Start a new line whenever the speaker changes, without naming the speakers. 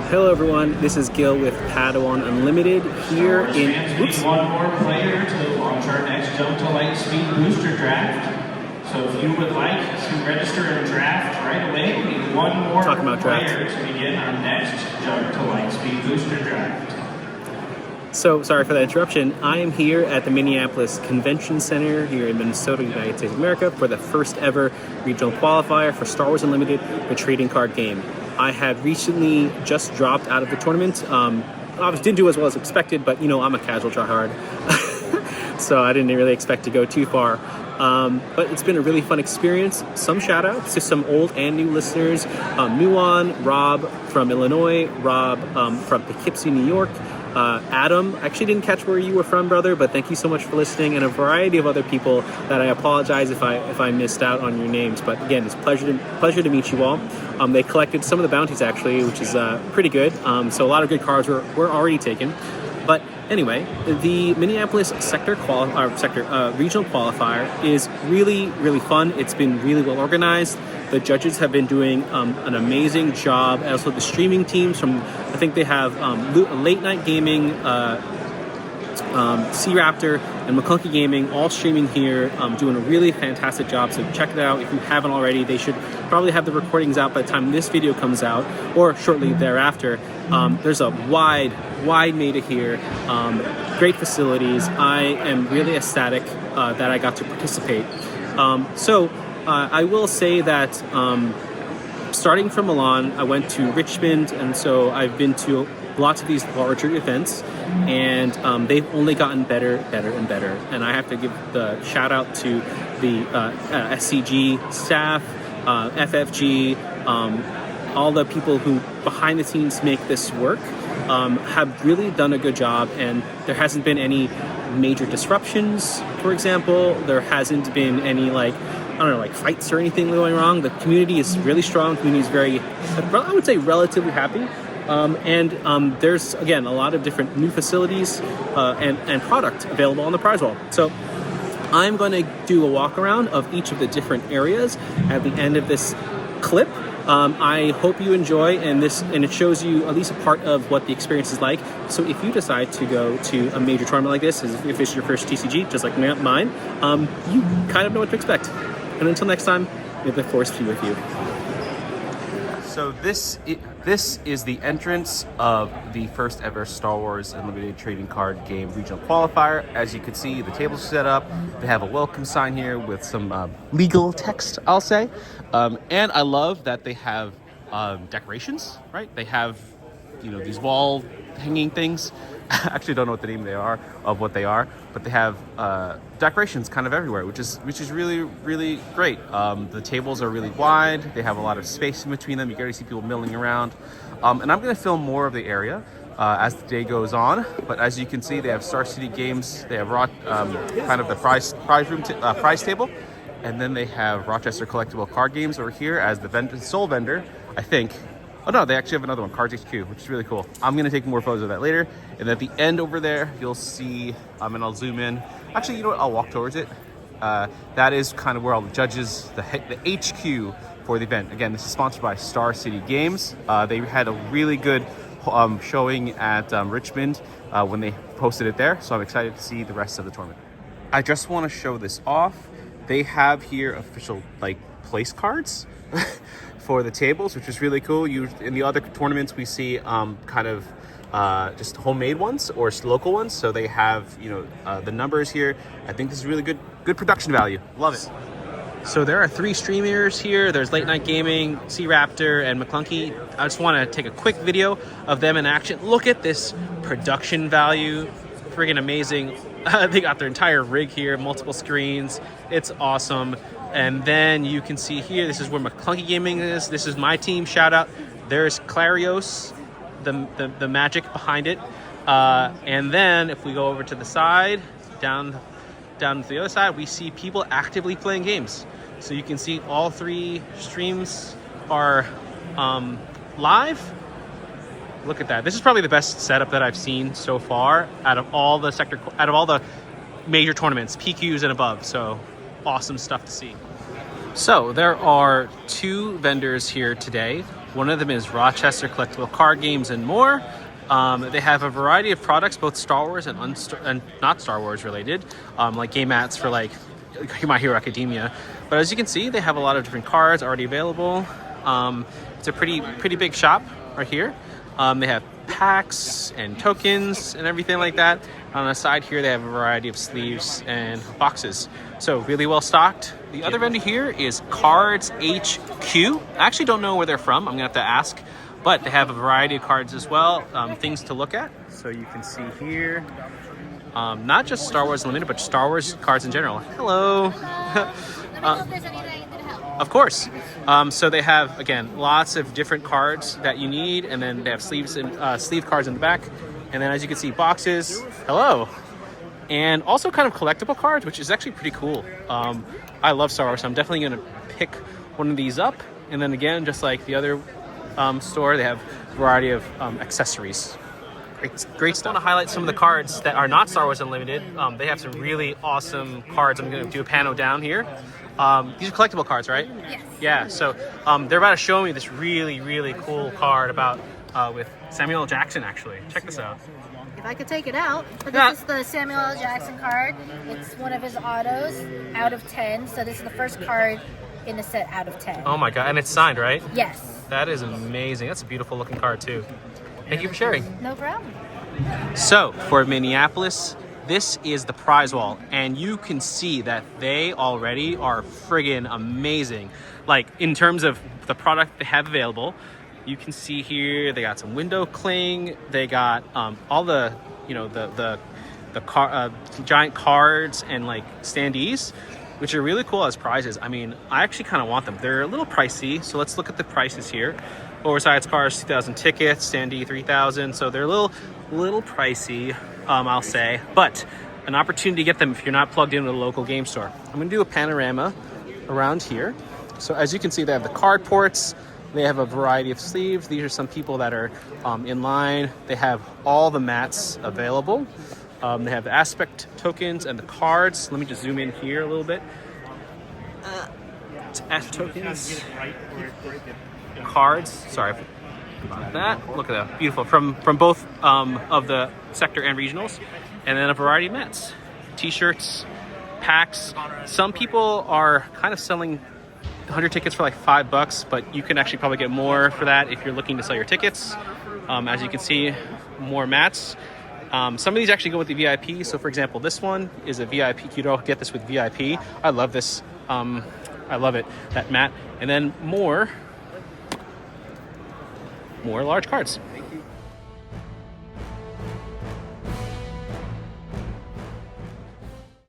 Hello everyone, this is Gil with Padawan Unlimited here in...
Oops. One more player to launch our next Jump to Light Speed Booster Draft. So if you would like to register and draft right away, we need one more player to begin our next Jump to Light Speed Booster Draft.
So, sorry for that interruption. I am here at the Minneapolis Convention Center here in Minnesota, United States of America for the first ever Regional Qualifier for Star Wars Unlimited, the trading card game. I had recently just dropped out of the tournament. Obviously didn't do as well as expected, but you know, I'm a casual tryhard. So I didn't really expect to go too far. But it's been a really fun experience. Some shout outs to some old and new listeners. Nuan, Rob from Illinois, Rob from Poughkeepsie, New York, Adam, I actually didn't catch where you were from, brother, but thank you so much for listening, and a variety of other people that I apologize if I missed out on your names. But again, it's a pleasure to meet you all. They collected some of the bounties actually, which is pretty good. So a lot of good cards were already taken. But anyway, the Minneapolis Regional Qualifier is really, really fun. It's been really well organized. The judges have been doing an amazing job. Also, the streaming teams from, I think they have Late Night Gaming, C-Raptor, and McClunky Gaming all streaming here, doing a really fantastic job. So check it out if you haven't already. They should probably have the recordings out by the time this video comes out, or shortly thereafter. There's a wide meta here, great facilities. I am really ecstatic that I got to participate. I will say that starting from Milan, I went to Richmond, and so I've been to lots of these larger events, and they've only gotten better and better. And I have to give the shout out to the SCG staff, FFG, all the people who behind the scenes make this work, have really done a good job, and there hasn't been any major disruptions. For example, there hasn't been any fights or anything going wrong. The community is really strong. The community is very, I would say, relatively happy. There's, again, a lot of different new facilities and product available on the prize wall. So I'm going to do a walk around of each of the different areas at the end of this clip. I hope you enjoy, and it shows you at least a part of what the experience is like. So if you decide to go to a major tournament like this, if it's your first TCG, just like mine, you kind of know what to expect. And until next time, may the force be with you. So this is the entrance of the first ever Star Wars Unlimited trading card game regional qualifier. As you can see, the tables are set up. They have a welcome sign here with some legal text, I'll say. And I love that they have decorations, right? They have, these wall hanging things. I actually don't know what the name of what they are, but they have decorations kind of everywhere, which is really, really great. The tables are really wide. They have a lot of space in between them. You can already see people milling around. And I'm going to film more of the area as the day goes on. But as you can see, they have Star City games. They have kind of the prize table. And then they have Rochester collectible card games over here as the sole vendor, I think. Oh no, they actually have another one, Cards HQ, which is really cool. I'm going to take more photos of that later. And at the end over there, you'll see, and I'll zoom in. Actually, you know what? I'll walk towards it. That is kind of where all the judges, the HQ for the event. Again, this is sponsored by Star City Games. They had a really good showing at Richmond when they posted it there. So I'm excited to see the rest of the tournament. I just want to show this off. They have here official place cards for the tables, which is really cool. In the other tournaments, we see just homemade ones or local ones. So they have the numbers here. I think this is really good production value. Love it. So there are 3 streamers here. There's Late Night Gaming, C-Raptor, and McClunky. I just want to take a quick video of them in action. Look at this production value. Friggin' amazing. They got their entire rig here, multiple screens. It's awesome. And then you can see here, this is where McClunky Gaming is. This is my team, shout out. There's Clarios, the magic behind it. And then if we go over to the side, down to the other side, we see people actively playing games. So you can see all 3 streams are live. Look at that. This is probably the best setup that I've seen so far out of all the major tournaments, PQs and above. So awesome stuff to see. So there are two vendors here today. One of them is Rochester Collectible Card Games and More. They have a variety of products, both Star Wars and not Star Wars related, like game mats for like My Hero Academia. But as you can see, they have a lot of different cards already available. It's a pretty big shop right here. They have packs and tokens and everything like that. On the side here, they have a variety of sleeves and boxes. So really well stocked. The other vendor here is Cards HQ. I actually don't know where they're from. I'm gonna have to ask, but they have a variety of cards as well, things to look at. So you can see here, not just Star Wars Unlimited, but Star Wars cards in general. Hello. Of course. So they have, again, lots of different cards that you need, and then they have sleeves and sleeve cards in the back. And then as you can see, boxes. Hello. And also kind of collectible cards, which is actually pretty cool. I love Star Wars, so I'm definitely going to pick one of these up. And then again, just like the other store, they have a variety of accessories. Great stuff. I want to highlight some of the cards that are not Star Wars Unlimited. They have some really awesome cards. I'm going to do a panel down here. These are collectible cards, right?
Yes.
Yeah, so they're about to show me this really cool card about with Samuel L. Jackson, actually. Check this out.
If I could take it out, but this is the Samuel L. Jackson card. It's one of his autos out of 10. So this is the first card in the set out of 10.
Oh my god, and it's signed, right?
Yes.
That is amazing. That's a beautiful looking card too. Thank you for sharing.
No problem.
So for Minneapolis, this is the prize wall, and you can see that they already are friggin' amazing. Like in terms of the product they have available, you can see here they got some window cling. They got all the giant cards and like standees, which are really cool as prizes. I mean, I actually kind of want them. They're a little pricey, so let's look at the prices here. Oversized cards, 2,000 tickets, standee 3,000. So they're a little pricey, I'll say, but an opportunity to get them if you're not plugged into a local game store. I'm gonna do a panorama around here. So as you can see, they have the card ports. They have a variety of sleeves. These are some people that are in line. They have all the mats available. They have the aspect tokens and the cards. Let me just zoom in here a little bit. Aspect tokens. Cards. Sorry about that. Look at that. Beautiful. From both of the sector and regionals. And then a variety of mats. T-shirts, packs. Some people are kind of selling 100 tickets for like $5, but you can actually probably get more for that if you're looking to sell your tickets. As you can see, more mats. Some of these actually go with the VIP. So for example, this one is a VIP. You don't get this with VIP. I love this. I love it, that mat. And then more large cards.